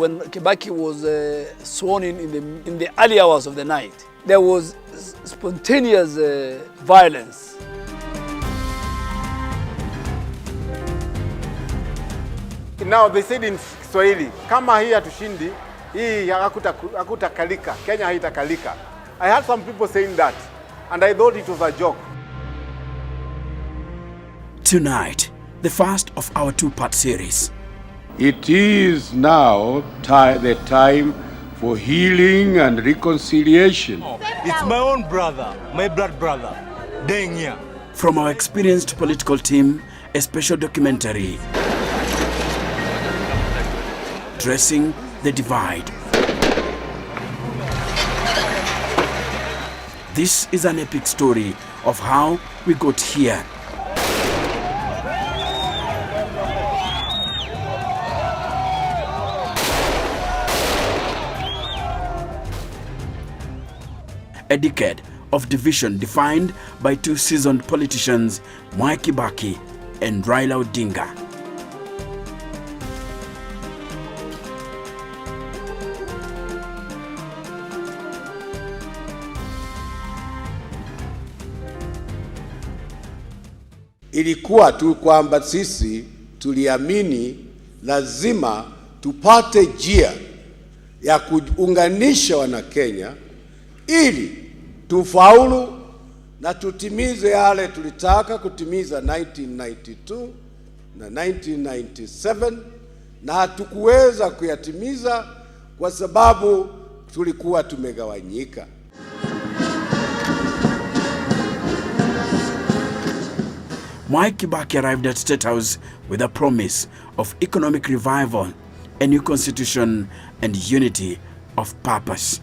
when Kibaki was sworn in the early hours of the night, there was spontaneous violence. Now they said in Swahili, kama hii hatushindi, hii hakutakalika, Kenya haitakalika. I heard some people saying that, and I thought it was a joke. Tonight, the first of our two-part series. It is now the time for healing and reconciliation. It's my own brother, my blood brother, Dengya. From our experienced political team, a special documentary. Dressing the divide. This is an epic story of how we got here. A decade of division defined by two seasoned politicians, Mwai Kibaki and Raila Odinga. Ilikuwa tu kwamba sisi tuliamini lazima tupate njia ya kuunganisha Wanakenya ili tufaulu na tutimize yale tulitaka kutimiza 1992 na 1997, na hatukuweza kuyatimiza kwa sababu tulikuwa tumegawanyika. Mwai Kibaki arrived at State House with a promise of economic revival, a new constitution, and unity of purpose.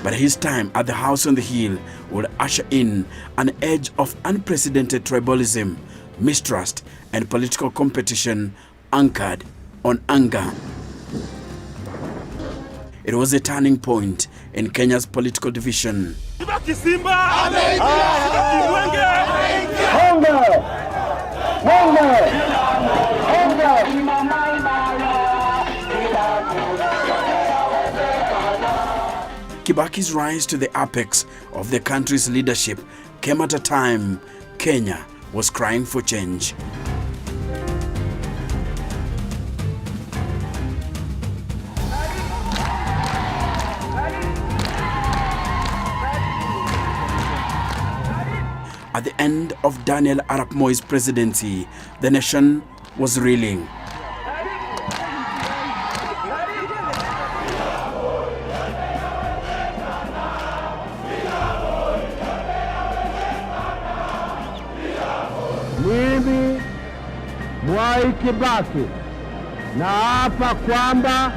But his time at the House on the Hill would usher in an age of unprecedented tribalism, mistrust, and political competition anchored on anger. It was a turning point in Kenya's political division. Kibaki's rise to the apex of the country's leadership came at a time Kenya was crying for change. At the end of Daniel Arap Moi's presidency, the nation was reeling. Mimi Mwai Kibaki naapa kwamba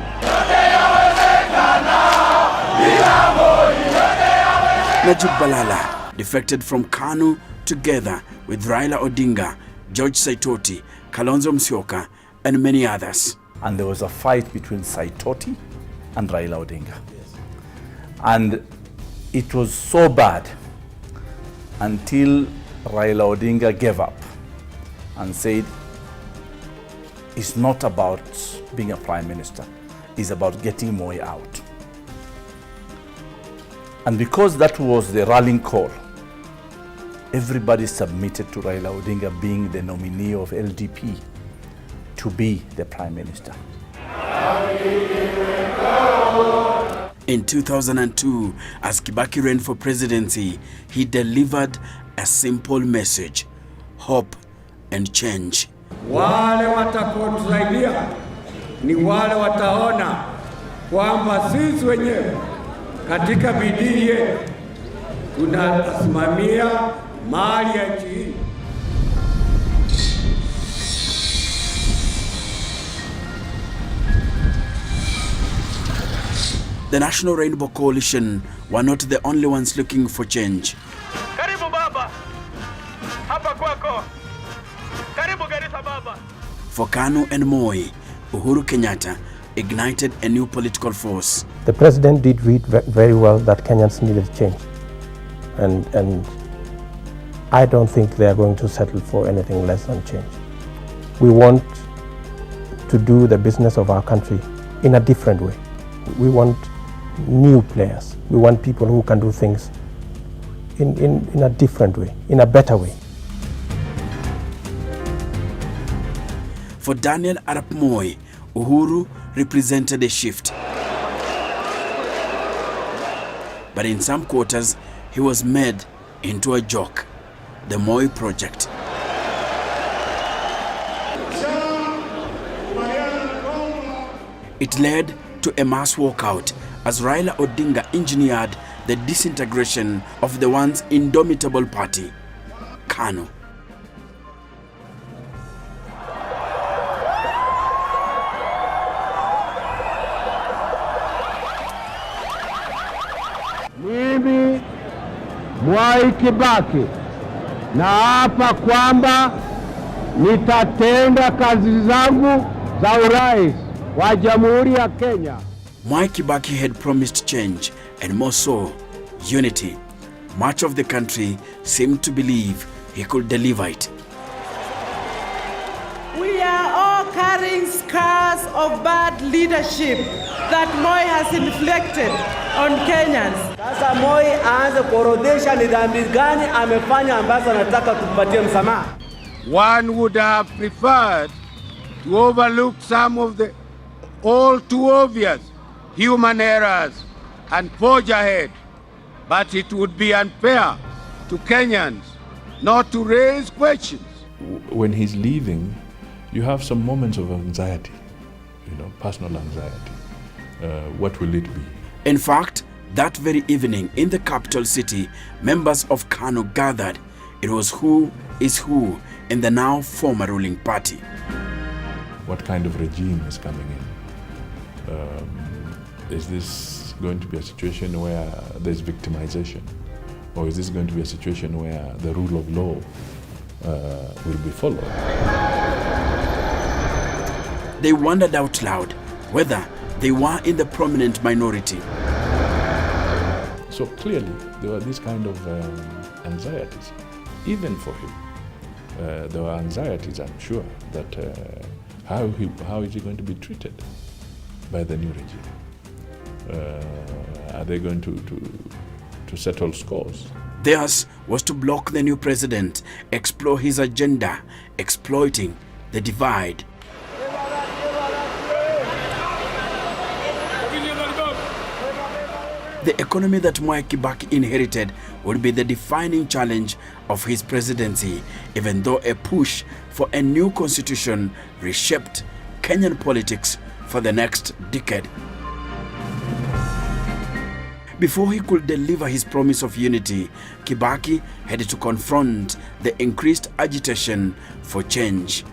Najib Balala defected from KANU together with Raila Odinga, George Saitoti, Kalonzo Musyoka, and many others. And there was a fight between Saitoti and Raila Odinga. Yes. And it was so bad until Raila Odinga gave up and said, it's not about being a prime minister, it's about getting Moi out. And because that was the rallying call, everybody submitted to Raila Odinga being the nominee of LDP to be the prime minister. In 2002, as Kibaki ran for presidency, he delivered a simple message: hope and change. Wale watakaotusaidia ni wale wataona kwamba sisi wenyewe katika bidii yetu tunasimamia mali ya nchi. The National Rainbow Coalition were not the only ones looking for change. Karibu baba. Hapa kwako. Karibu Garissa baba. For KANU and Moi, Uhuru Kenyatta ignited a new political force. The president did read very well that Kenyans needed change. And I don't think they are going to settle for anything less than change. We want to do the business of our country in a different way. We want new players. We want people who can do things in a different way, in a better way. For Daniel Arap Moi, Uhuru represented a shift. But in some quarters, he was made into a joke, the Moi Project. It led to a mass walkout as Raila Odinga engineered the disintegration of the once indomitable party, KANU. Mimi Mwai Kibaki naapa kwamba nitatenda kazi zangu za urais wa Jamhuri ya Kenya. Mwai Kibaki had promised change and more so, unity. Much of the country seemed to believe he could deliver it. We are all carrying scars of bad leadership that Moi has inflicted on Kenyans. Sasa Moi aanze kuorodhesha ni dhambi gani amefanya ambazo anataka tupatie msamaha. One would have preferred to overlook some of the all too obvious human errors and forge ahead. But it would be unfair to Kenyans not to raise questions. When he's leaving, you have some moments of anxiety, personal anxiety. What will it be? In fact, that very evening in the capital city, members of KANU gathered. It was who is who in the now former ruling party. What kind of regime is coming in? Is this going to be a situation where there's victimization? Or is this going to be a situation where the rule of law will be followed? They wondered out loud whether they were in the prominent minority. So clearly, there were these kind of anxieties, even for him. There were anxieties, I'm sure, that how is he going to be treated by the new regime? Are they going to settle scores? Theirs was to block the new president, explore his agenda, exploiting the divide. The economy that Mwai Kibaki inherited would be the defining challenge of his presidency, even though a push for a new constitution reshaped Kenyan politics for the next decade. Before he could deliver his promise of unity, Kibaki had to confront the increased agitation for change.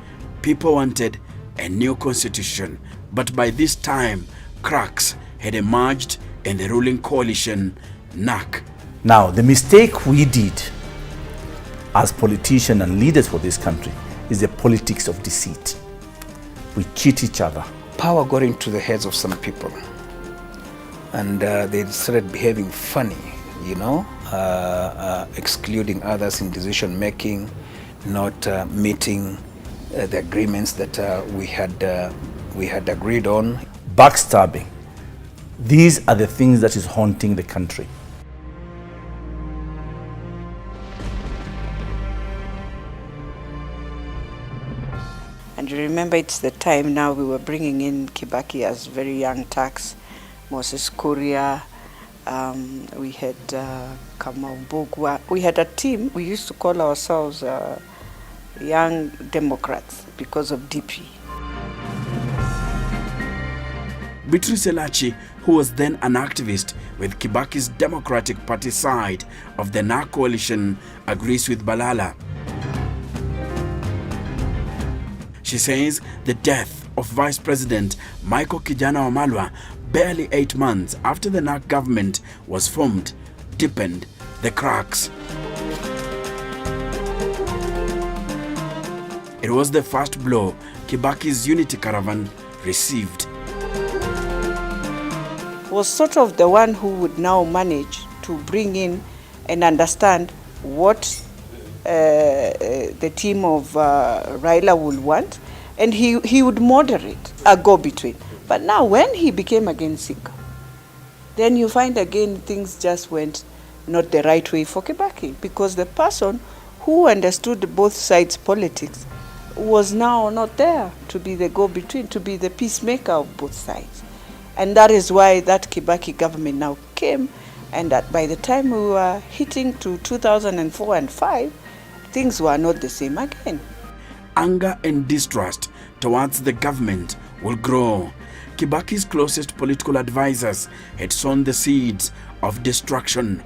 People wanted a new constitution, but by this time, cracks had emerged in the ruling coalition, NAC. Now, the mistake we did as politicians and leaders for this country is the politics of deceit. We cheat each other. Power got into the heads of some people, and they started behaving funny, excluding others in decision making, not meeting the agreements that we had agreed on. Backstabbing. These are the things that is haunting the country. And you remember, it's the time now we were bringing in Kibaki as very young tax, Moses Kuria, we had Kamau Mbugua. We had a team. We used to call ourselves Young Democrats because of DP. Beatrice Elachi, who was then an activist with Kibaki's Democratic Party side of the NAC coalition, agrees with Balala. She says the death of Vice President Michael Kijana Wamalwa barely 8 months after the NAC government was formed deepened the cracks. It was the first blow Kibaki's unity caravan received. was sort of the one who would now manage to bring in and understand what the team of Raila would want, and he would moderate a go-between. But now when he became again sick, then you find again things just went not the right way for Kibaki, because the person who understood both sides' politics was now not there to be the go-between, to be the peacemaker of both sides. And that is why that Kibaki government now came, and that by the time we were hitting to 2004 and 5, things were not the same again. Anger and distrust towards the government will grow. Kibaki's closest political advisors had sown the seeds of destruction,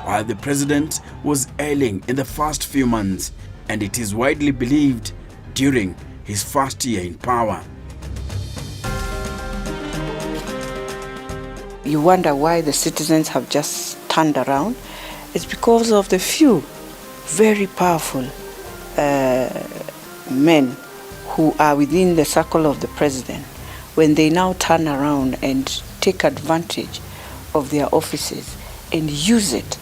while the president was ailing in the first few months, and it is widely believed during his first year in power. You wonder why the citizens have just turned around. It's because of the few very powerful men who are within the circle of the president. When they now turn around and take advantage of their offices and use it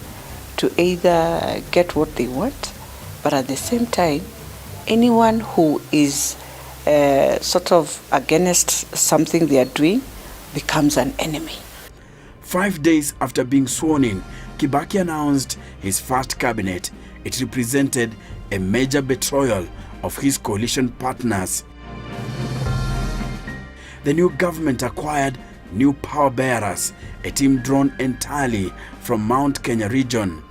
to either get what they want, but at the same time, anyone who is sort of against something they are doing becomes an enemy. 5 days after being sworn in, Kibaki announced his first cabinet. It represented a major betrayal of his coalition partners. The new government acquired new power bearers, a team drawn entirely from Mount Kenya region.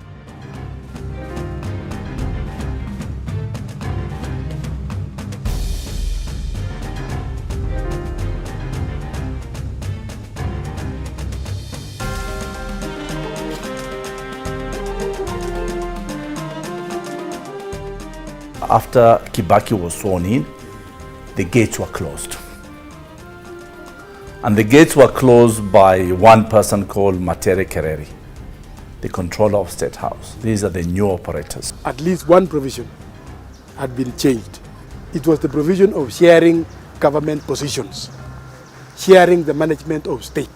After Kibaki was sworn in, the gates were closed. And the gates were closed by one person called Matere Kereri, the controller of State House. These are the new operators. At least one provision had been changed. It was the provision of sharing government positions, sharing the management of state,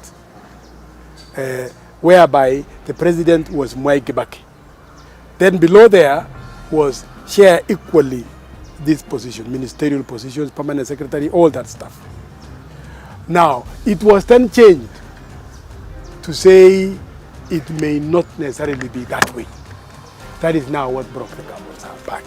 whereby the president was Mwai Kibaki. Then below there was share equally this position, ministerial positions, permanent secretary, all that stuff. Now, it was then changed to say it may not necessarily be that way. That is now what brought the governments back.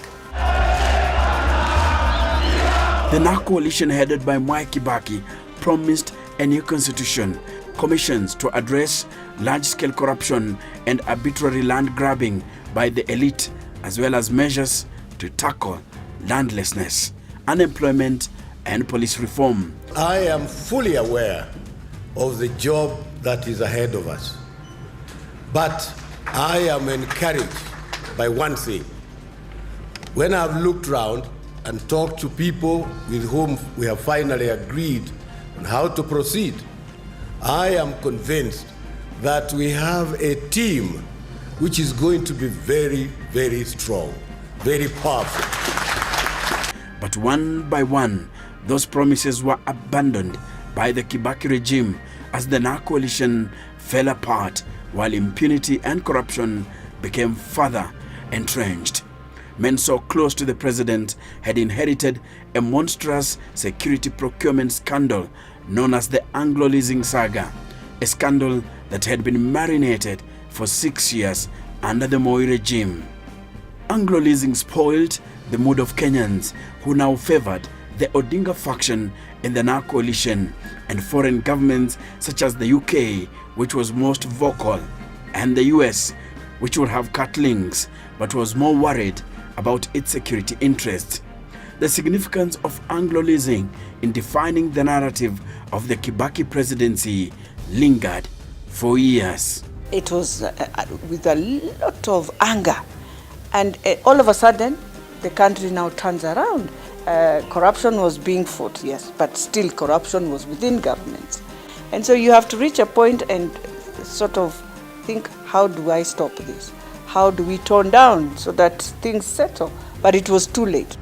The NARC coalition headed by Mwai Kibaki promised a new constitution, commissions to address large-scale corruption and arbitrary land grabbing by the elite, as well as measures to tackle landlessness, unemployment, and police reform. I am fully aware of the job that is ahead of us. But I am encouraged by one thing. When I've looked around and talked to people with whom we have finally agreed on how to proceed, I am convinced that we have a team which is going to be very, very strong, very powerful. But one by one, those promises were abandoned by the Kibaki regime as the NARC coalition fell apart, while impunity and corruption became further entrenched. Men so close to the president had inherited a monstrous security procurement scandal known as the Anglo leasing saga, a scandal that had been marinated for 6 years under the Moi regime. Anglo leasing spoiled the mood of Kenyans, who now favored the Odinga faction in the NARC coalition, and foreign governments such as the UK, which was most vocal, and the US, which would have cut links but was more worried about its security interests. The significance of Anglo leasing in defining the narrative of the Kibaki presidency lingered for years. It was with a lot of anger, and all of a sudden the country now turns around. Corruption was being fought, yes, but still corruption was within governments. And so you have to reach a point and sort of think, how do I stop this? How do we tone down so that things settle? But it was too late.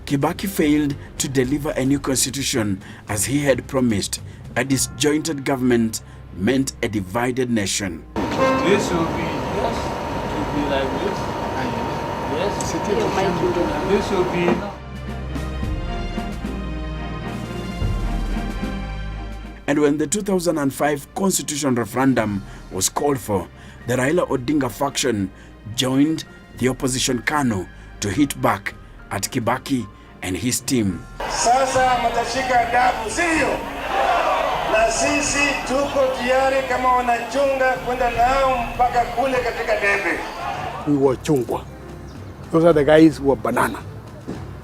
Kibaki failed to deliver a new constitution as he had promised. A disjointed government meant a divided nation. This will be, yes, it will be like this. Yes, this will be. And when the 2005 constitution referendum was called for, the Raila Odinga faction joined the opposition KANU to hit back at Kibaki and his team. Sasa matashika adabu, sio? Na sisi tuko tayari kama wanachunga kwenda nao mpaka kule katika debe. We were chungwa. Those are the guys who were banana.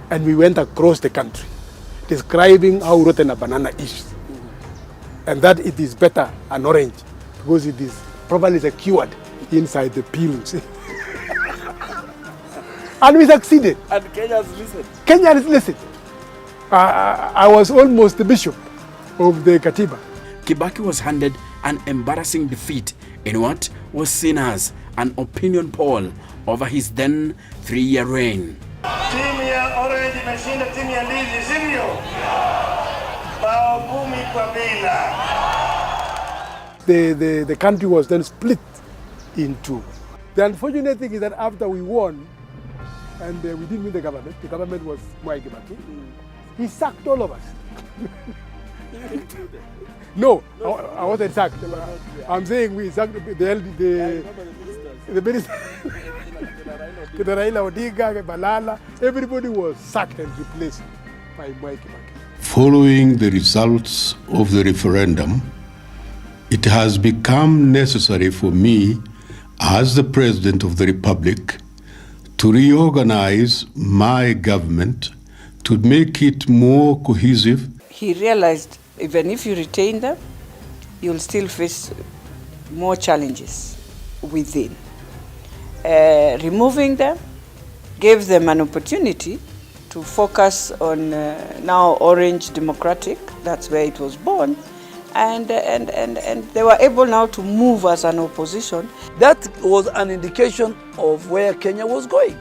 And we went across the country describing how rotten a banana is. And that it is better an orange because it is properly secured inside the peels. And we succeeded. And Kenyans listened. Kenyans listened. I was almost the bishop of the Katiba. Kibaki was handed an embarrassing defeat in what was seen as an opinion poll over his then 3-year reign. Timu ya orange imeshinda timu ya ndizi, sivyo? Bao 10 kwa bila. The country was then split in two. The unfortunate thing is that after we won, and we didn't win the government was Mwai Kibaki, he sacked all of us. No, I wasn't sacked. I'm saying we sacked the minister, the Raila Odinga, Balala, everybody was sacked and replaced by Mwai Kibaki. Following the results of the referendum, it has become necessary for me, as the President of the Republic, to reorganize my government to make it more cohesive. He realized even if you retain them, you'll still face more challenges within. Removing them gave them an opportunity to focus on now Orange Democratic, that's where it was born, and they were able now to move as an opposition. That was an indication of where Kenya was going.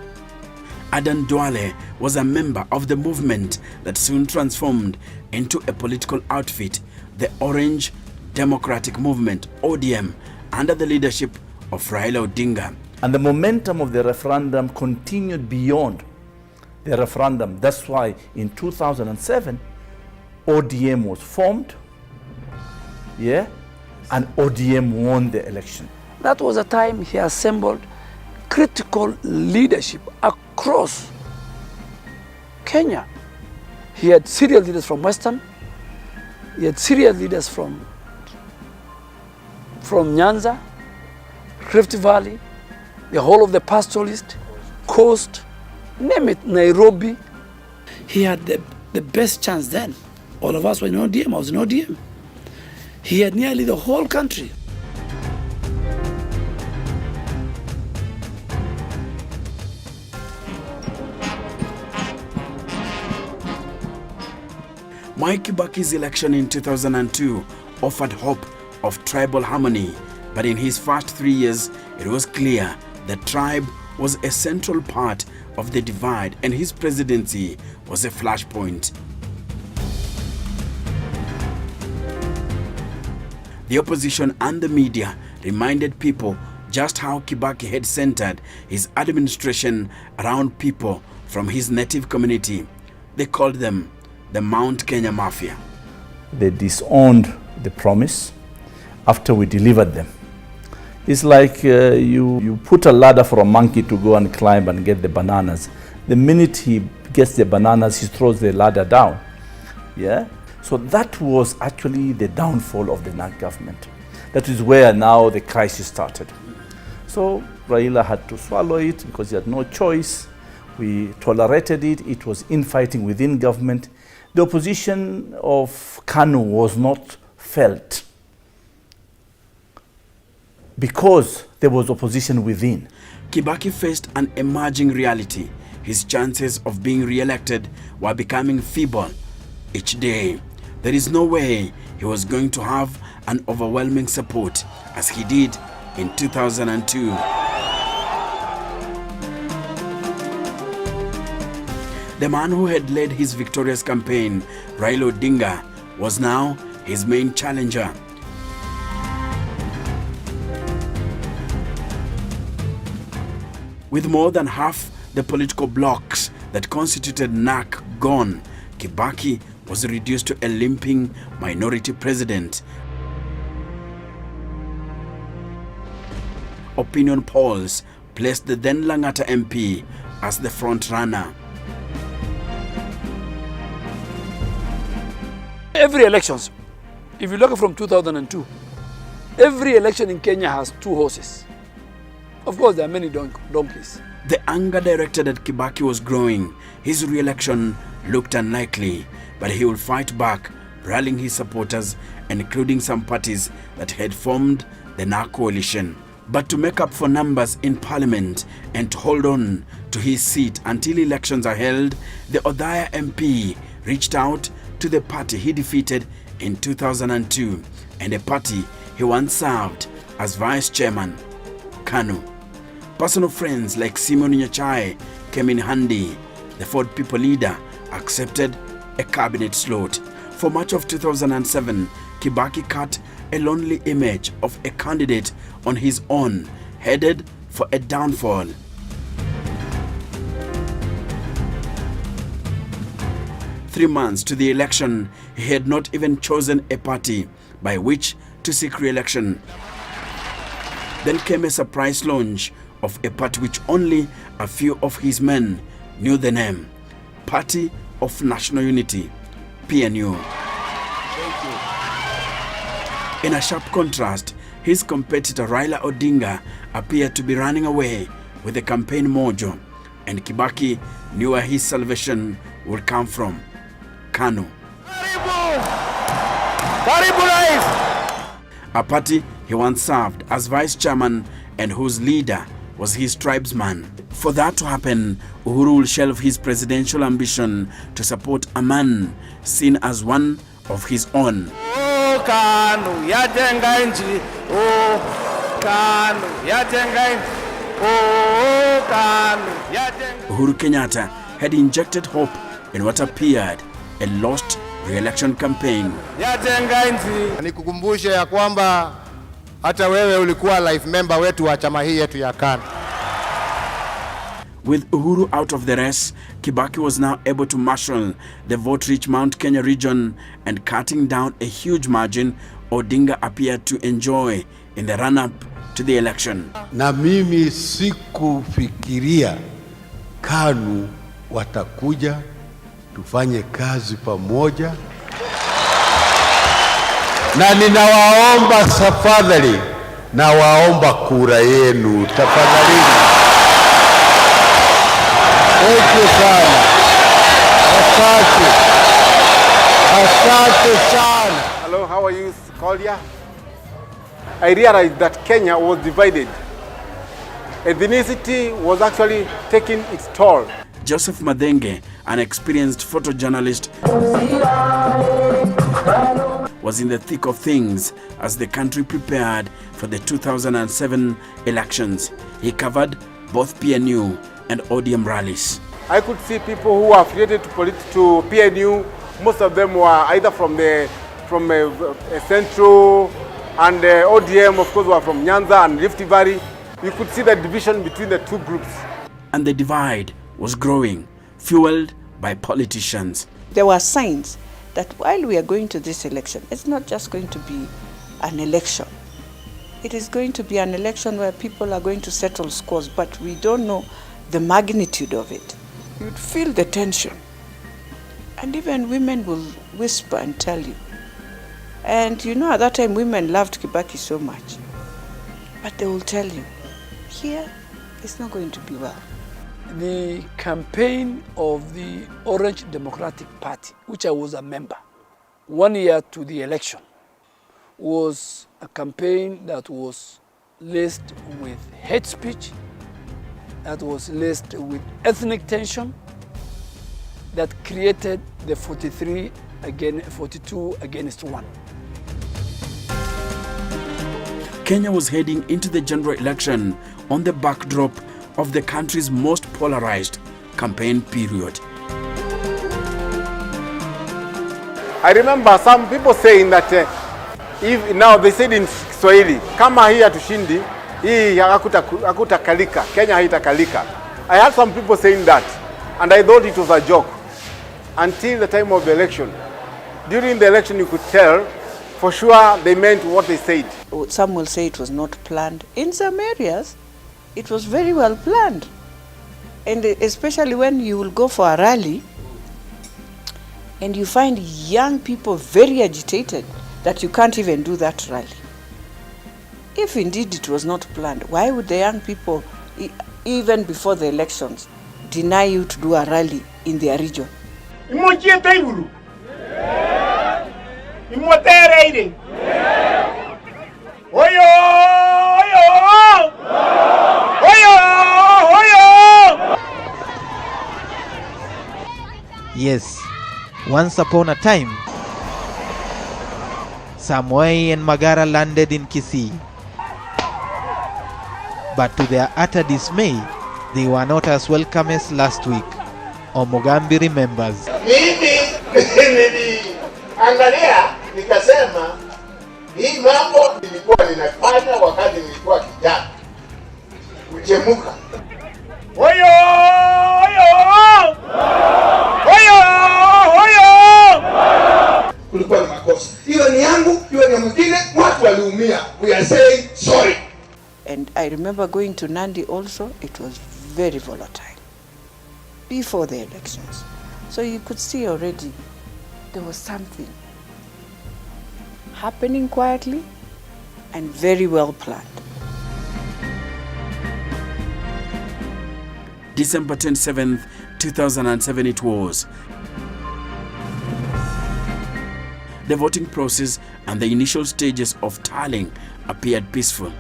Adan Duale was a member of the movement that soon transformed into a political outfit, the Orange Democratic Movement, ODM, under the leadership of Raila Odinga. And the momentum of the referendum continued beyond the referendum. That's why in 2007, ODM was formed, and ODM won the election. That was a time he assembled critical leadership across Kenya. He had serious leaders from Western, he had serious leaders from Nyanza, Rift Valley, the whole of the pastoralist, coast, name it, Nairobi. He had the best chance then. All of us were in ODM, I was in ODM. He had nearly the whole country. Mwai Kibaki's election in 2002 offered hope of tribal harmony, but in his first 3 years, it was clear the tribe was a central part of the divide and his presidency was a flashpoint. The opposition and the media reminded people just how Kibaki had centered his administration around people from his native community. They called them the Mount Kenya Mafia. They disowned the promise after we delivered them. It's like you put a ladder for a monkey to go and climb and get the bananas. The minute he gets the bananas, he throws the ladder down. So that was actually the downfall of the NAC government. That is where now the crisis started. So Raila had to swallow it because he had no choice. We tolerated it. It was infighting within government. The opposition of KANU was not felt because there was opposition within. Kibaki faced an emerging reality. His chances of being re-elected were becoming feeble each day. There is no way he was going to have an overwhelming support as he did in 2002. The man who had led his victorious campaign, Raila Odinga, was now his main challenger. With more than half the political blocs that constituted NAC gone, Kibaki was reduced to a limping minority president. Opinion polls placed the then Langata MP as the front runner. Every elections, if you look from 2002, every election in Kenya has 2 horses. Of course, there are many donkeys. The anger directed at Kibaki was growing. His re-election looked unlikely, but he would fight back, rallying his supporters, including some parties that had formed the NAC coalition. But to make up for numbers in parliament and to hold on to his seat until elections are held, the Othaya MP reached out to the party he defeated in 2002 and a party he once served as vice chairman, KANU. Personal friends like Simon Nyachai came in handy. The Ford People leader accepted a cabinet slot. For much of 2007, Kibaki cut a lonely image of a candidate on his own, headed for a downfall. Three months to the election, he had not even chosen a party by which to seek re-election. Then came a surprise launch of a party which only a few of his men knew the name, Party of National Unity, PNU. In a sharp contrast, his competitor Raila Odinga appeared to be running away with the campaign mojo, and Kibaki knew where his salvation would come from, KANU. A party he once served as vice chairman and whose leader was his tribesman. For that to happen, Uhuru will shelve his presidential ambition to support a man seen as one of his own. Oh, KANU, yajenga nchi. Oh, KANU, yajenga nchi. Oh, KANU, yajenga. Uhuru Kenyatta had injected hope in what appeared a lost re-election campaign. Yajenga nchi. Nikukumbushe ya kwamba hata wewe ulikuwa life member wetu wa chama hii yetu ya KANU. With Uhuru out of the race, Kibaki was now able to marshal the vote-rich Mount Kenya region, and cutting down a huge margin Odinga appeared to enjoy in the run-up to the election. Na mimi sikufikiria KANU watakuja tufanye kazi pamoja, na ninawaomba tafadhali, nawaomba kura yenu tafadhali. Thank you sana. Asante. Asante sana. Hello, how are you, Kolia? I realized that Kenya was divided. Ethnicity was actually taking its toll. Joseph Madenge, an experienced photojournalist, was in the thick of things as the country prepared for the 2007 elections. He covered both PNU and ODM rallies. I could see people who were affiliated to PNU. Most of them were either from Central, and ODM, of course, were from Nyanza and Rift Valley. You could see the division between the two groups. And the divide was growing, fueled by politicians. There were signs that while we are going to this election, it's not just going to be an election. It is going to be an election where people are going to settle scores, but we don't know the magnitude of it. You'd feel the tension. And even women will whisper and tell you. And you know, at that time, women loved Kibaki so much. But they will tell you, here, it's not going to be well. The campaign of the Orange Democratic Party, which I was a member, 1 year to the election, was a campaign that was laced with hate speech, that was laced with ethnic tension, that created the 42 against 1. Kenya was heading into the general election on the backdrop of the country's most polarized campaign period. I remember some people saying that if now they said in Kiswahili, kama hii hatushindi, hii hakutakalika, Kenya haitakalika. I had some people saying that, and I thought it was a joke until the time of the election. During the election, you could tell for sure they meant what they said. Some will say it was not planned. In some areas, it was very well planned. And especially when you will go for a rally and you find young people very agitated that you can't even do that rally. If indeed it was not planned, why would the young people, even before the elections, deny you to do a rally in their region? Yes, once upon a time, Mwai and Magara landed in Kisii. But to their utter dismay, they were not as welcome as last week. Omogambi remembers. Mimi niliangalia nikasema hii mambo nilikuwa ninafanya wakati nilikuwa kijana. Kuchemuka. Oyo! Kulikuwa ni makosa. Hiyo ni yangu, hiyo ni mwingine, watu waliumia. We are saying sorry. And I remember going to Nandi also, it was very volatile before the elections. So you could see already there was something happening quietly and very well planned. December 27th, 2007 it was. The voting process and the initial stages of tallying appeared peaceful.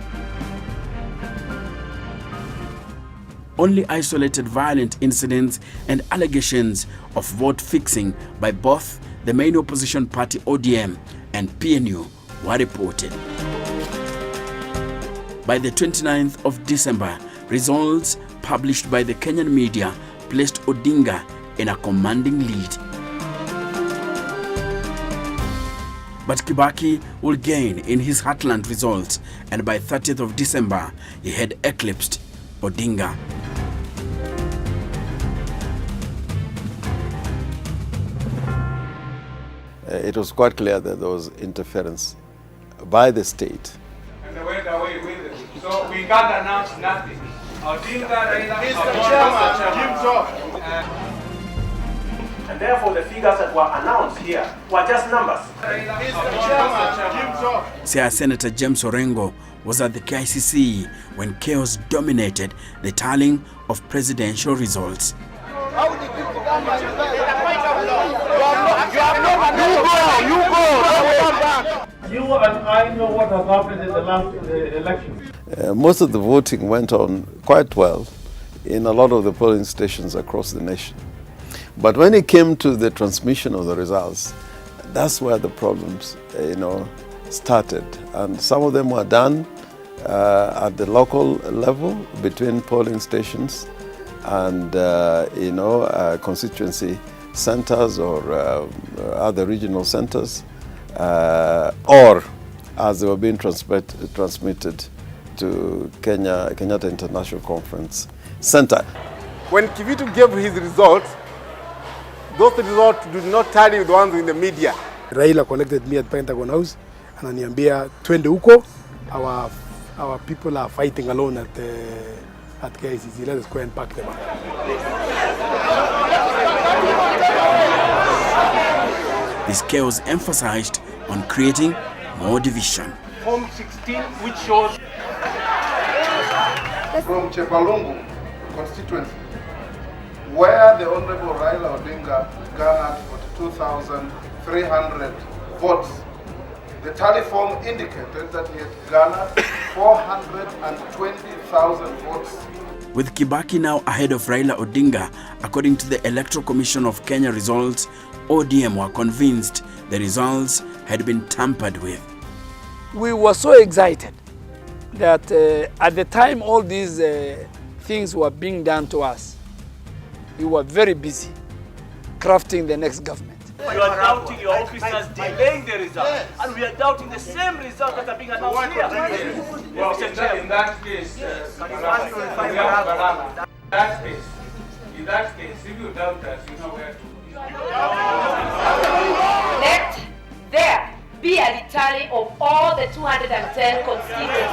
Only isolated violent incidents and allegations of vote fixing by both the main opposition party ODM and PNU were reported. By the 29th of December, results published by the Kenyan media placed Odinga in a commanding lead. But Kibaki will gain in his heartland results, and by 30th of December, he had eclipsed Odinga. It was quite clear that there was interference by the state. And they went away with it. So we can't announce nothing. Odinga, Raila, Mr. Chairman, Jim talk. And therefore the figures that were announced here were just numbers. Mr. Chairman, Jim talk. Senator James Orengo was at the KICC when chaos dominated the tallying of presidential results. You and I know what has happened in the last election. Most of the voting went on quite well in a lot of the polling stations across the nation. But when it came to the transmission of the results, that's where the problems, started. And some of them were done at the local level between polling stations and, constituency centers or other regional centers, or as they were being transmitted to Kenyatta International Conference Center. When Kivitu gave his results, those results did not tally with the ones in the media. Raila connected me at Pentagon House, ananiambia twende huko, our people are fighting alone at KICC. Let us go and pack them up. This chaos emphasized on creating more division. Form 16, which shows from Chepalungu constituency, where the Honorable Raila Odinga garnered 42,300 votes. The tally form indicated that he had garnered 420,000 votes. With Kibaki now ahead of Raila Odinga, according to the Electoral Commission of Kenya results, ODM were convinced the results had been tampered with. We were so excited that at the time all these things were being done to us, we were very busy crafting the next government. You are doubting your officers delaying the results, and we are doubting the same results that are being announced here. Well, in that case, in that case, if you doubt us, you know where to. Let there be a tally of all the 210 constituencies.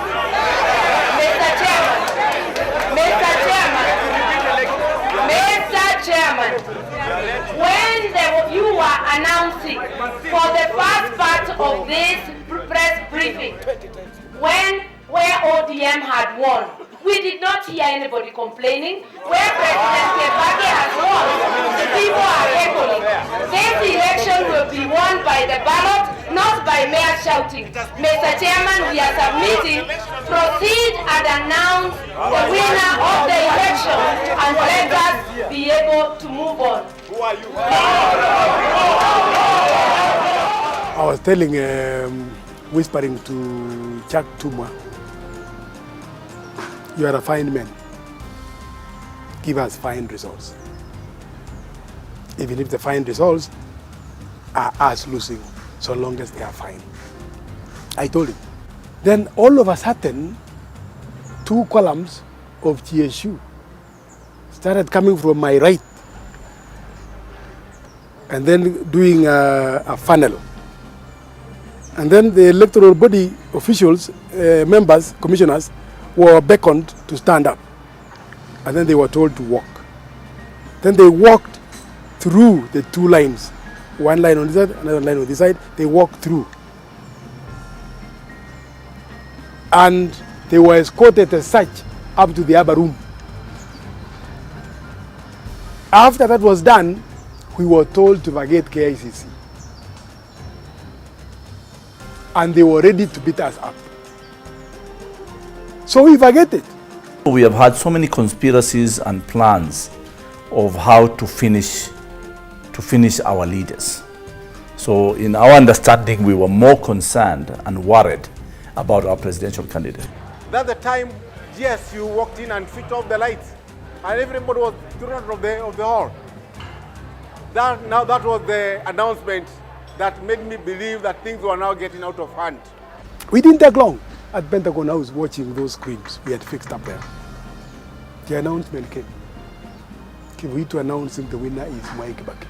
Mr. Chairman, when you were announcing for the first part of this press briefing, where ODM had won, we did not hear anybody complaining. Where President Kibaki has won, the people are echoing. This election will be won by the ballot, not by mere shouting. Mr. Chairman, we are submitting. Proceed and announce the winner of the election and let us be able to move on. Who are you? I was telling, whispering to Chuck Tumwa, you are a fine man. Give us fine results. Even if the fine results are us losing, so long as they are fine. I told him. Then all of a sudden, 2 columns of GSU started coming from my right and then doing a funnel. And then the electoral body officials, members, commissioners, were beckoned to stand up. And then they were told to walk. Then they walked through the 2 lines. One line on this side, another line on this side. They walked through. And they were escorted as such up to the upper room. After that was done, we were told to vacate KICC. And they were ready to beat us up. So we vacated. We have had so many conspiracies and plans of how to finish our leaders. So in our understanding, we were more concerned and worried about our presidential candidate. That's the time, yes, you walked in and switched off the lights, and everybody was thrown out of the hall. That was the announcement that made me believe that things were now getting out of hand. We didn't take long at Pentagon House watching those screens we had fixed up there. The announcement came. Kivuitu announcing the winner is Mwai Kibaki.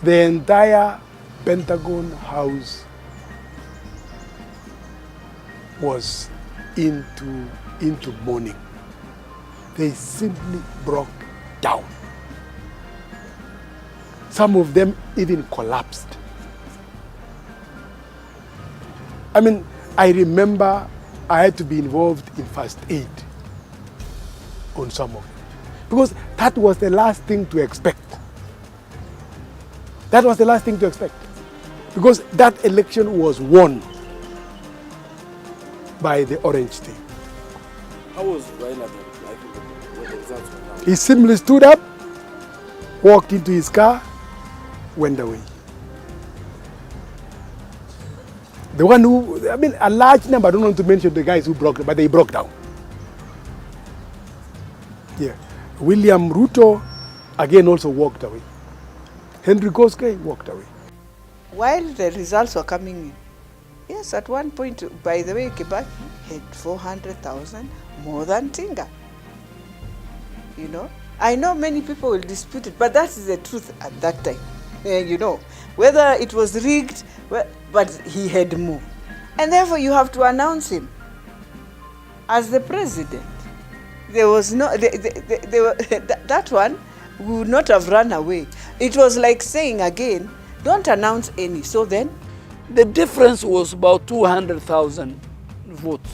The entire Pentagon House was into mourning. They simply broke down. Some of them even collapsed. I mean, I remember I had to be involved in first aid on some of them, because that was the last thing to expect. That was the last thing to expect, because that election was won by the orange team. How was Raila when the results were announced? He simply stood up, walked into his car, went away. The one who, I mean, a large number, I don't want to mention the guys who broke, but they broke down. Yeah. William Ruto, again, also walked away. Henry Koskei walked away. While the results were coming in, yes, at one point, by the way, Kibaki had 400,000 more than Tinga. You know, I know many people will dispute it, but that is the truth at that time. You know, whether it was rigged, but he had more. And therefore you have to announce him as the president. There was no, that one would not have run away. It was like saying again, don't announce any. So then? The difference was about 200,000 votes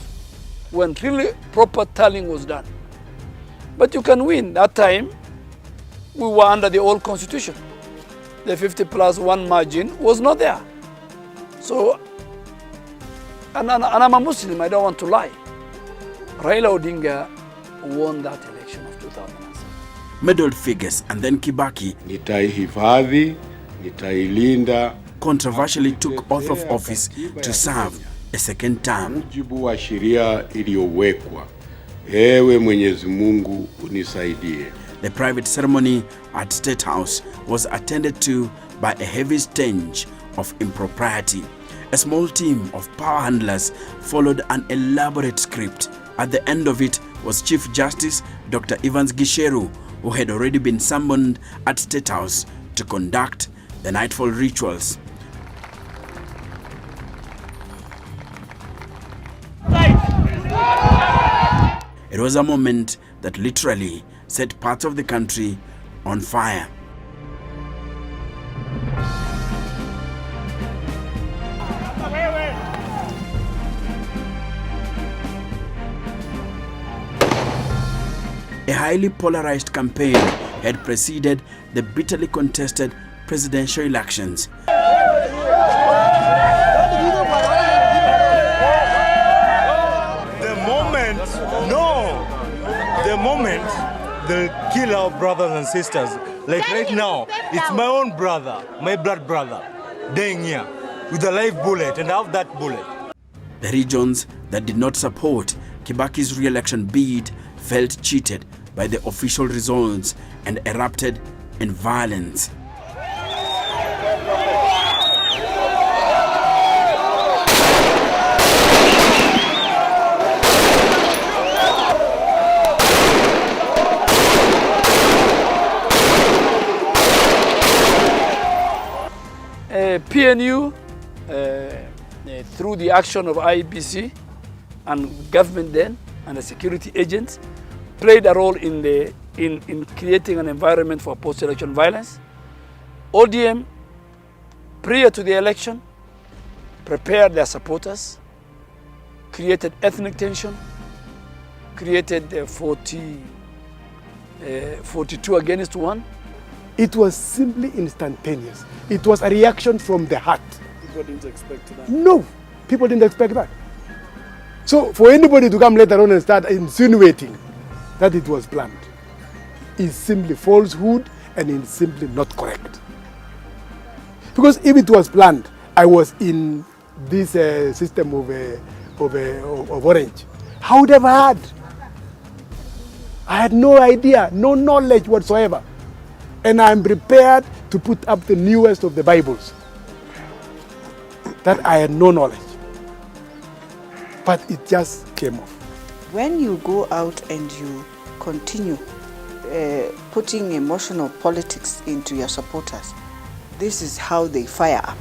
when really proper tallying was done. But you can win. That time, we were under the old constitution. The 50+1 margin was not there. So, and I'm a Muslim, I don't want to lie. Raila Odinga won that election of 2007. Medal figures and then Kibaki nitaihifadhi, nitailinda, controversially took oath of office to serve a second term. Mujibu wa sheria iliyowekwa. Ewe Mwenyezi Mungu unisaidie. The private ceremony at State House was attended to by a heavy stench of impropriety. A small team of power handlers followed an elaborate script. At the end of it was Chief Justice Dr. Evans Gisheru, who had already been summoned at State House to conduct the nightfall rituals. It was a moment that literally set parts of the country on fire. A highly polarized campaign had preceded the bitterly contested presidential elections. The moment they'll kill our brothers and sisters, like right now, it's my own brother, my blood brother, dying here with a live bullet, and I have that bullet. The regions that did not support Kibaki's re-election bid felt cheated by the official results and erupted in violence. PNU, through the action of IEBC and government then and the security agents, played a role in creating an environment for post-election violence. ODM, prior to the election, prepared their supporters, created ethnic tension, created 42 against 1. It was simply instantaneous. It was a reaction from the heart. People didn't expect that. No, people didn't expect that. So for anybody to come later on and start insinuating that it was planned is simply falsehood and is simply not correct. Because if it was planned, I was in this system of Orange. I would have had. I had no idea, no knowledge whatsoever. And I'm prepared to put up the newest of the Bibles. That I had no knowledge. But it just came off. When you go out and you continue putting emotional politics into your supporters, this is how they fire up.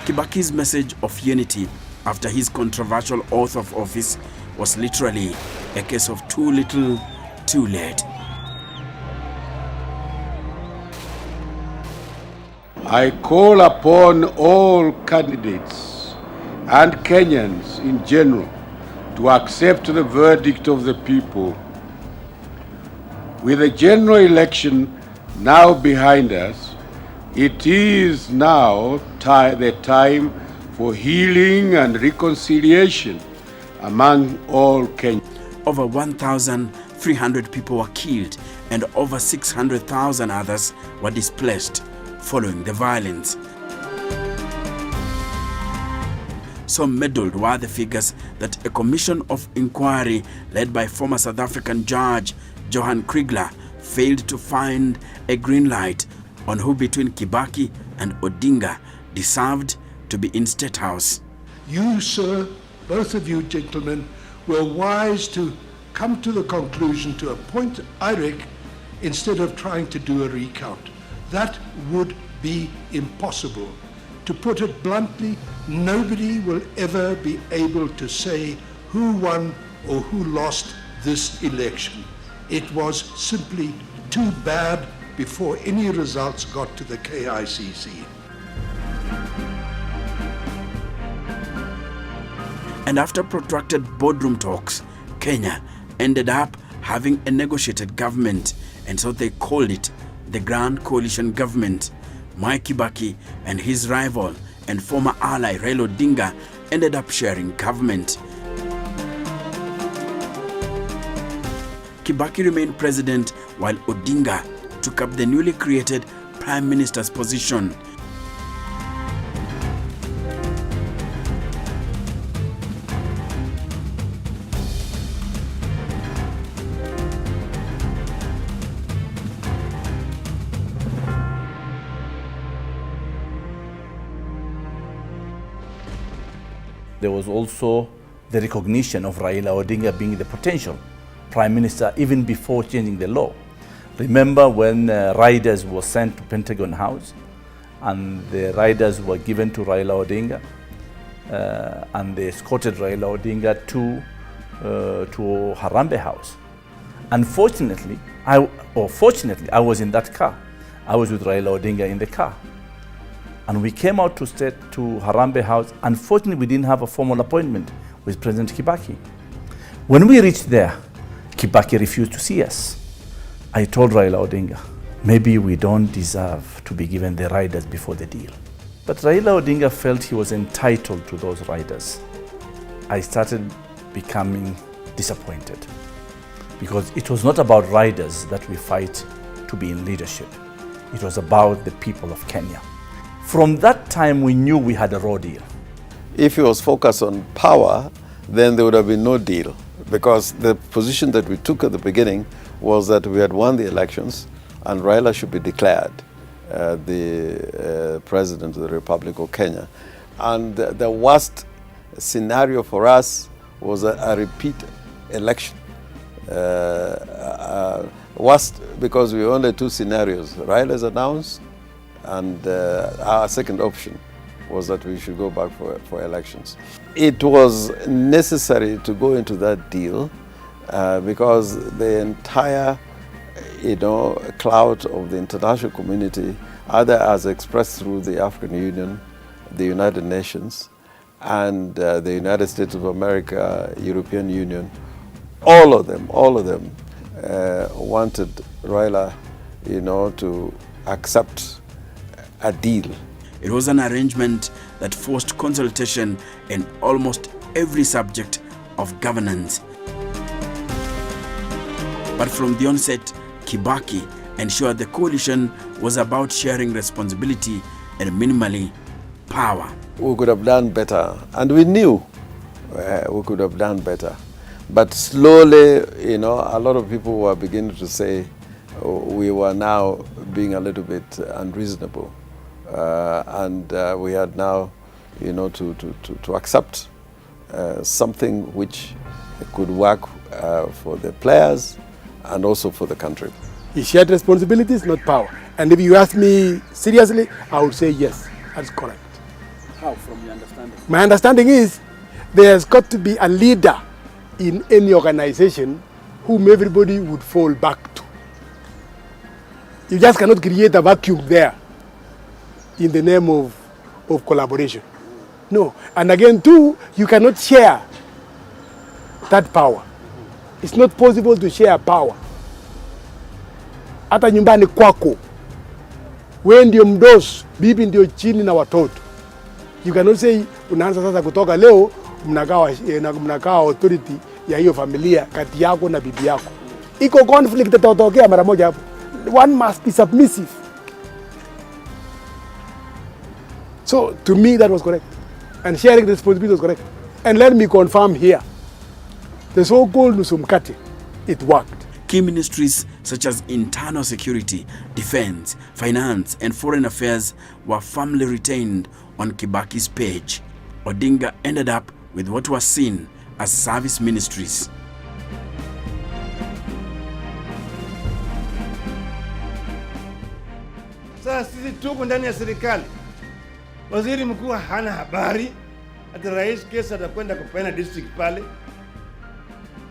Kibaki's message of unity after his controversial oath of office was literally a case of too little, too late. I call upon all candidates and Kenyans in general to accept the verdict of the people. With the general election now behind us, it is now the time for healing and reconciliation among all Kenyans. Over 1,300 people were killed and over 600,000 others were displaced following the violence. So meddled were the figures that a commission of inquiry led by former South African judge Johan Kriegler failed to find a green light on who between Kibaki and Odinga deserved to be in State House. You, sir, both of you gentlemen, were wise to come to the conclusion to appoint IREC instead of trying to do a recount. That would be impossible. To put it bluntly, nobody will ever be able to say who won or who lost this election. It was simply too bad before any results got to the KICC. And after protracted boardroom talks, Kenya ended up having a negotiated government, and so they called it the Grand Coalition Government. Mwai Kibaki and his rival and former ally Raila Odinga ended up sharing government. Kibaki remained president while Odinga took up the newly created Prime Minister's position. there was also the recognition of Raila Odinga being the potential prime minister even before changing the law. Remember when riders were sent to Pentagon House and the riders were given to Raila Odinga and they escorted Raila Odinga to Harambee House. Unfortunately, fortunately, I was in that car. I was with Raila Odinga in the car. And we came out to Harambee House. Unfortunately, we didn't have a formal appointment with President Kibaki. When we reached there, Kibaki refused to see us. I told Raila Odinga, maybe we don't deserve to be given the riders before the deal. But Raila Odinga felt he was entitled to those riders. I started becoming disappointed because it was not about riders that we fight to be in leadership. It was about the people of Kenya. From that time, we knew we had a raw deal. If he was focused on power, then there would have been no deal, because the position that we took at the beginning was that we had won the elections and Raila should be declared the President of the Republic of Kenya. And the worst scenario for us was a repeat election. Worst because we only two scenarios. Raila's announced, and our second option was that we should go back for elections. It was necessary to go into that deal because the entire clout of the international community, either as expressed through the African Union, the United Nations, and the United States of America, European Union, all of them wanted Raila, to accept a deal. It was an arrangement that forced consultation in almost every subject of governance. But from the onset, Kibaki ensured the coalition was about sharing responsibility and minimally power. We could have done better, and we knew we could have done better. But slowly, a lot of people were beginning to say we were now being a little bit unreasonable. And we had now, to accept something which could work for the players and also for the country. He shared responsibilities, not power. And if you ask me seriously, I would say yes, that's correct. How, from your understanding? My understanding is there's got to be a leader in any organization whom everybody would fall back to. You just cannot create a vacuum there in the name of collaboration. No. And again, too, you cannot share that power. It's not possible to share power. Hata nyumbani kwako, wewe ndio mdosi, bibi ndio chini na watoto. You cannot say, unaanza sasa kutoka leo, mnakaa authority ya hiyo familia kati yako na bibi yako. Iko conflict itatokea mara moja hapo. One must be submissive. So, to me, that was correct. And sharing the responsibility was correct. And let me confirm here, the so-called Nusumkati, it worked. Key ministries such as internal security, defense, finance, and foreign affairs were firmly retained on Kibaki's page. Odinga ended up with what was seen as service ministries. Sasa sisi tuko ndani ya serikali. Waziri mkuu hana habari ati rais kesa atakwenda kupeana district pale.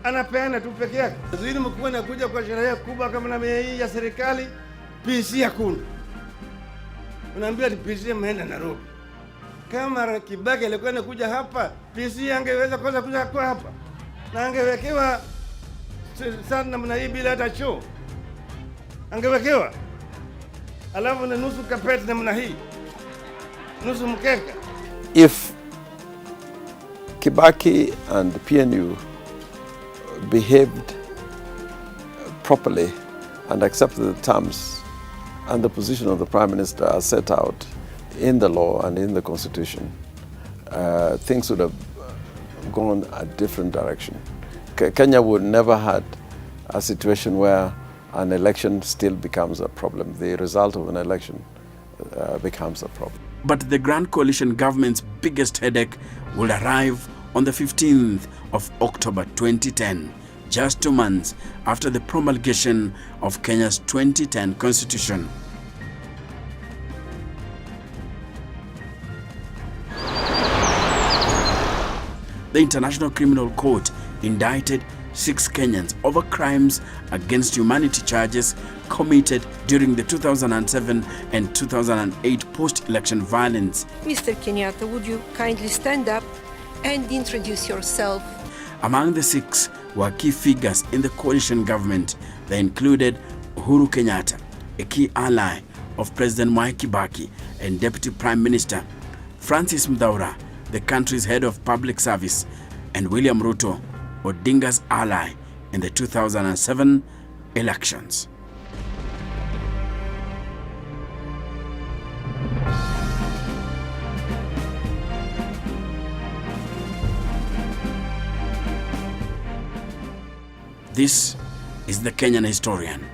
Anapeana tu peke yake. Waziri mkuu anakuja kwa sherehe kubwa kama na hii ya serikali, PC hakuna. Unaambia ati PC ameenda Nairobi. Kama Kibaki alikuwa anakuja hapa, PC angeweza kwanza kuja kwa hapa. Na angewekewa sana namna hii bila hata choo. Angewekewa. Alafu na nusu kapeti namna hii. Nusu mkeka. If Kibaki and PNU behaved properly and accepted the terms and the position of the Prime Minister as set out in the law and in the Constitution, things would have gone a different direction. Kenya would never had a situation where an election still becomes a problem. The result of an election becomes a problem. But the Grand Coalition government's biggest headache will arrive on the 15th of October 2010, just 2 months after the promulgation of Kenya's 2010 constitution. The International Criminal Court indicted 6 Kenyans over crimes against humanity charges committed during the 2007 and 2008 post-election violence. Mr. Kenyatta, would you kindly stand up and introduce yourself? Among the 6 were key figures in the coalition government. They included Uhuru Kenyatta, a key ally of President Mwai Kibaki and Deputy Prime Minister, Francis Mudhaura, the country's head of public service, and William Ruto, Odinga's ally in the 2007 elections. This is the Kenyan Historian.